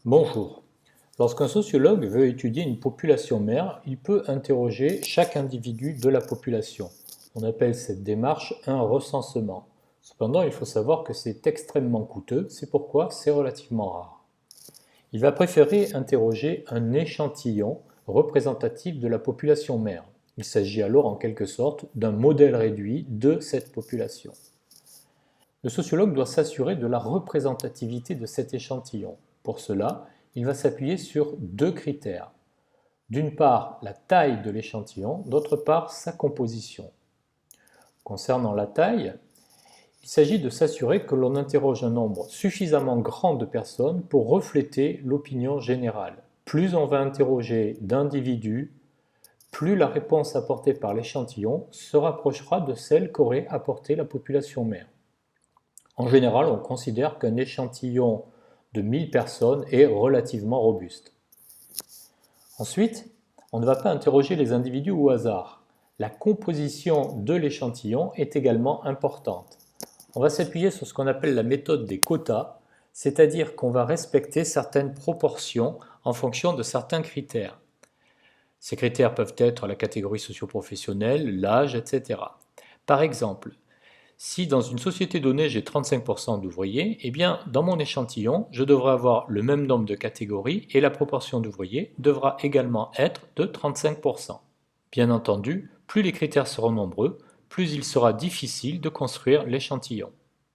Bonjour. Lorsqu'un sociologue veut étudier une population mère, il peut interroger chaque individu de la population. On appelle cette démarche un recensement. Cependant, il faut savoir que c'est extrêmement coûteux, c'est pourquoi c'est relativement rare. Il va préférer interroger un échantillon représentatif de la population mère. Il s'agit alors en quelque sorte d'un modèle réduit de cette population. Le sociologue doit s'assurer de la représentativité de cet échantillon. Pour cela, il va s'appuyer sur deux critères. D'une part, la taille de l'échantillon, d'autre part, sa composition. Concernant la taille, il s'agit de s'assurer que l'on interroge un nombre suffisamment grand de personnes pour refléter l'opinion générale. Plus on va interroger d'individus, plus la réponse apportée par l'échantillon se rapprochera de celle qu'aurait apportée la population mère. En général, on considère qu'un échantillon de 1000 personnes est relativement robuste. Ensuite, on ne va pas interroger les individus au hasard. La composition de l'échantillon est également importante. On va s'appuyer sur ce qu'on appelle la méthode des quotas, c'est-à-dire qu'on va respecter certaines proportions en fonction de certains critères. Ces critères peuvent être la catégorie socio-professionnelle, l'âge, etc. Par exemple, si dans une société donnée j'ai 35% d'ouvriers, eh bien dans mon échantillon, je devrais avoir le même nombre de catégories et la proportion d'ouvriers devra également être de 35%. Bien entendu, plus les critères seront nombreux, plus il sera difficile de construire l'échantillon.